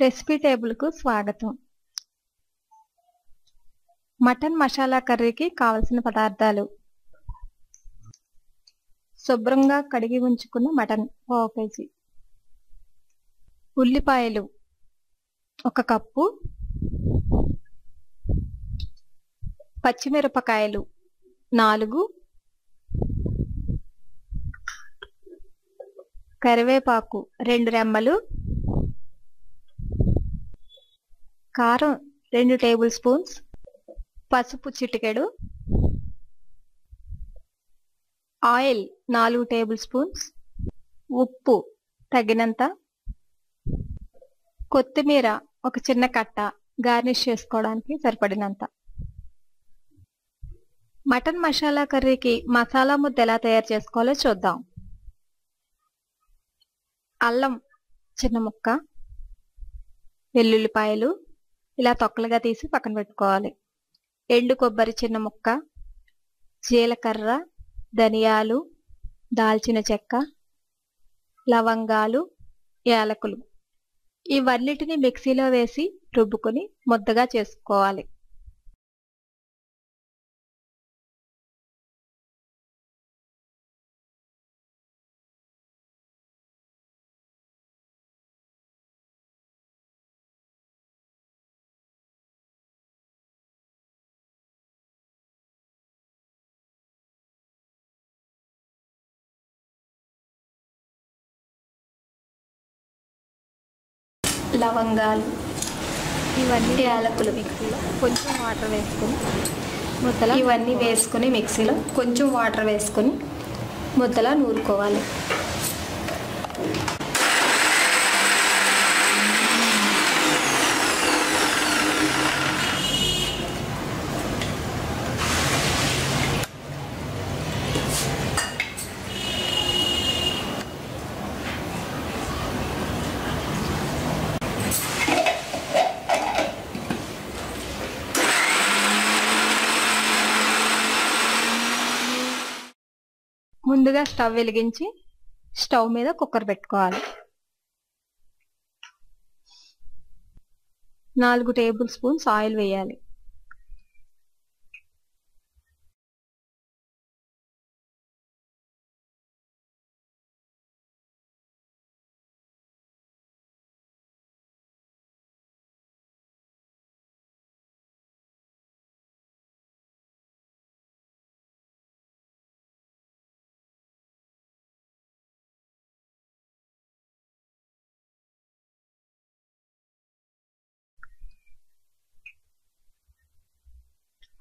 Recipe టేబుల్కు స్వాగతం. Mutton masala కర్రీకి కావలసిన పదార్థాలు: శుభ్రంగా కడిగి ఉంచుకున్న మటన్ 1 కేజీ, ఉల్లిపాయలు 1 కప్పు, పచ్చిమిరపకాయలు 4, కరివేపాకు 2 రెమ్మలు, కారం 2 టేబుల్ స్పూన్స్, పసుపు చిటికెడు, ఆయిల్ 4 టేబుల్ స్పూన్స్, ఉప్పు తగినంత, కొత్తిమీర 1 చిన్న కట్ట గార్నిష్ చేసుకోవడానికి సరిపడినంత. మటన్ మసాలా కర్రీకి మసాలా ముద్ద ఎలా తయారు చేసుకోవాలో చూద్దాం. అల్లం చిన్న ముక్క, వెల్లుల్లిపాయలు ఇలా తొక్కలుగా తీసి పక్కన పెట్టుకోవాలి. ఎండు కొబ్బరి చిన్న ముక్క, జీలకర్ర, ధనియాలు, దాల్చిన చెక్క, లవంగాలు, యాలకులు ఇవన్నిటిని మిక్సీలో వేసి రుబ్బుకొని ముద్దగా చేసుకోవాలి. లవంగాలు, ఇవన్నీ యాలకులు మిక్సీలో కొంచెం వాటర్ వేసుకొని ముద్దలా ఇవన్నీ వేసుకొని మిక్సీలో కొంచెం వాటర్ వేసుకొని ముద్దలా నూరుకోవాలి. ముందుగా స్టవ్ వెలిగించి స్టవ్ మీద కుక్కర్ పెట్టుకోవాలి. 4 టేబుల్ స్పూన్స్ ఆయిల్ వేయాలి.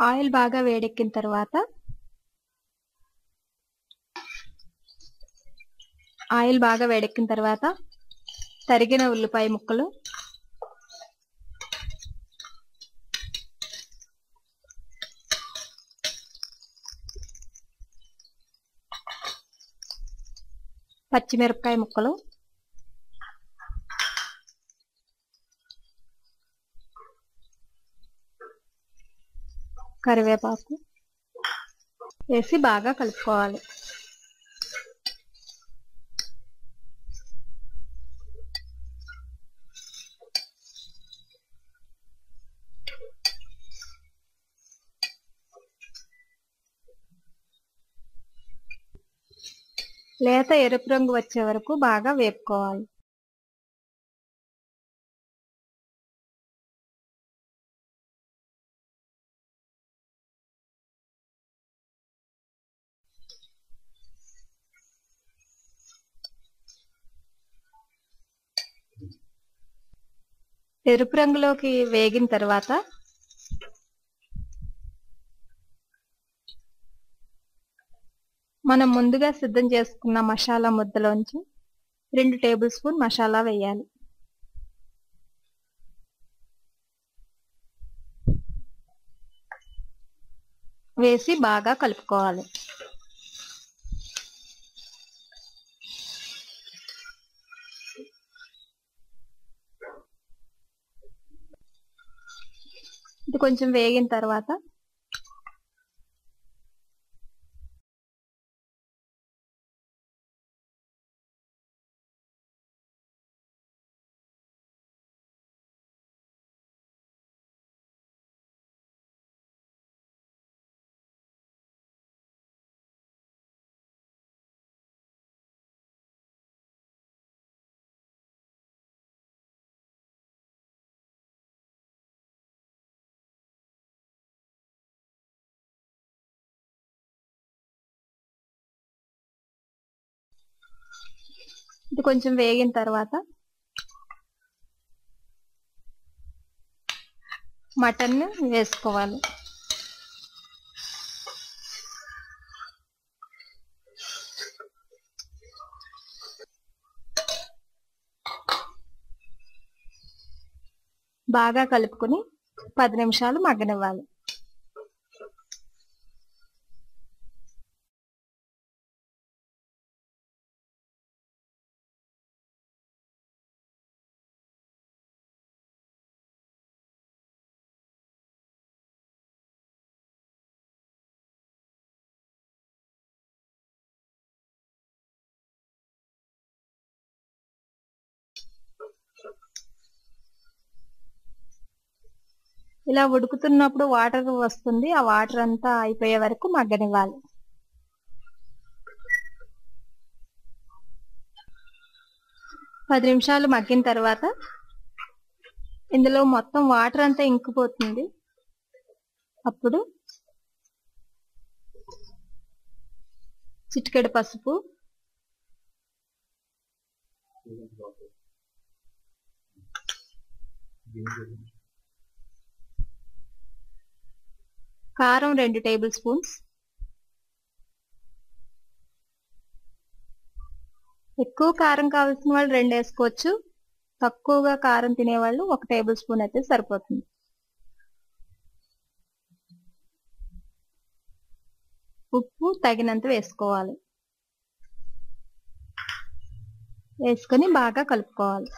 ఆయిల్ బాగా వేడెక్కిన తర్వాత తరిగిన ఉల్లిపాయ ముక్కలు, పచ్చిమిరపకాయ ముక్కలు, కరివేపాకు వేసి బాగా కలుపుకోవాలి. లేత ఎరుపు రంగు వచ్చే వరకు బాగా వేపుకోవాలి. ఎరుపు రంగులోకి వేగిన తర్వాత మనం ముందుగా సిద్ధం చేసుకున్న మసాలా ముద్దలోంచి 2 టేబుల్ స్పూన్ మసాలా వేయాలి. వేసి బాగా కలుపుకోవాలి. ఇది కొంచెం వేగిన తర్వాత ఇది కొంచెం వేగిన తర్వాత మటన్ వేసుకోవాలి. బాగా కలుపుకొని 10 నిమిషాలు మగ్గనివ్వాలి. ఇలా ఉడుకుతున్నప్పుడు వాటర్ వస్తుంది. ఆ వాటర్ అంతా అయిపోయే వరకు మగ్గనివ్వాలి. పది నిమిషాలు మగ్గిన తర్వాత ఇందులో మొత్తం వాటర్ అంతా ఇంకిపోతుంది. అప్పుడు చిటికెడు పసుపు, కారం 2 టేబుల్ స్పూన్స్, ఎక్కువ కారం కావాల్సిన వాళ్ళు 2 వేసుకోవచ్చు. తక్కువగా కారం తినేవాళ్ళు 1 టేబుల్ స్పూన్ అయితే సరిపోతుంది. ఉప్పు తగినంత వేసుకోవాలి. వేసుకొని బాగా కలుపుకోవాలి.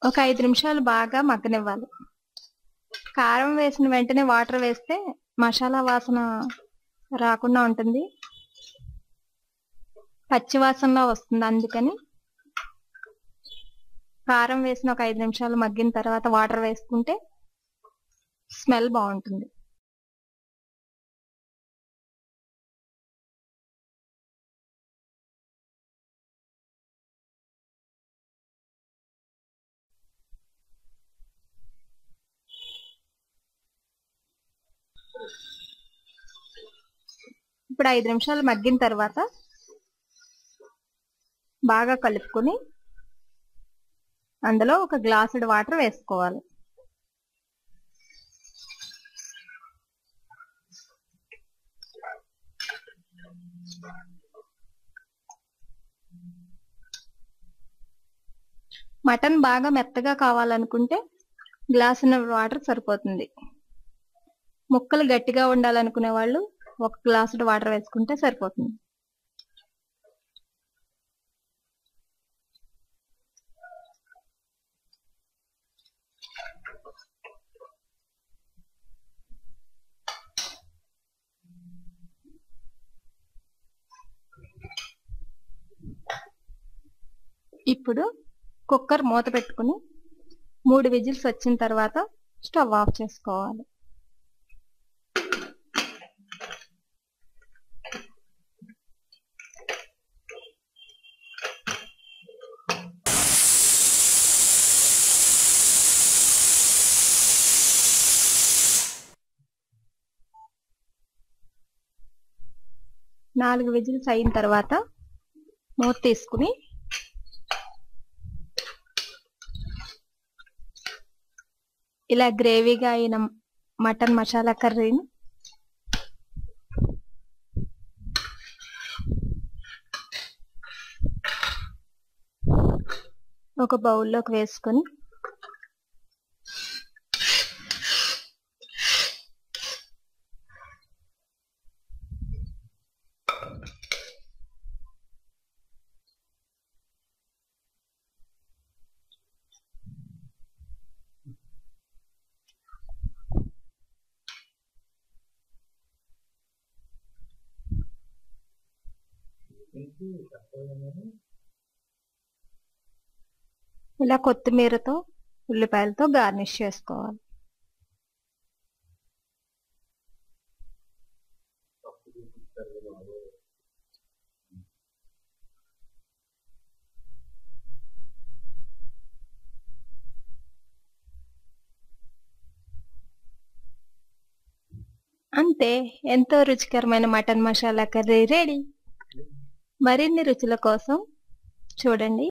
ఒక 5 నిమిషాలు బాగా మగ్గనివ్వాలి. కారం వేసిన వెంటనే వాటర్ వేస్తే మసాలా వాసన రాకుండా ఉంటుంది, పచ్చి వాసనలా వస్తుంది. అందుకని కారం వేసిన ఒక 5 నిమిషాలు మగ్గిన తర్వాత వాటర్ వేసుకుంటే స్మెల్ బాగుంటుంది. ఇప్పుడు 5 నిమిషాలు మగ్గిన తర్వాత బాగా కలుపుకొని అందులో ఒక గ్లాసుడు వాటర్ వేసుకోవాలి. మటన్ బాగా మెత్తగా కావాలనుకుంటే గ్లాసున్నర వాటర్ సరిపోతుంది. ముక్కలు గట్టిగా ఉండాలనుకునే వాళ్ళు 1 గ్లాసుడు వాటర్ వేసుకుంటే సరిపోతుంది. ఇప్పుడు కుక్కర్ మూత పెట్టుకుని 3 విజిల్స్ వచ్చిన తర్వాత స్టవ్ ఆఫ్ చేసుకోవాలి. నాలుగు విజిల్స్ అయిన తర్వాత మూత తీసుకుని ఇలా గ్రేవీగా అయిన మటన్ మసాలా కర్రీని ఒక బౌల్లోకి వేసుకొని ఇలా కొత్తిమీరతో ఉల్లిపాయలతో గార్నిష్ చేసుకోవాలి. అంతే, ఎంతో రుచికరమైన మటన్ మసాలా కర్రీ రెడీ. మరిన్ని రుచుల కోసం చూడండి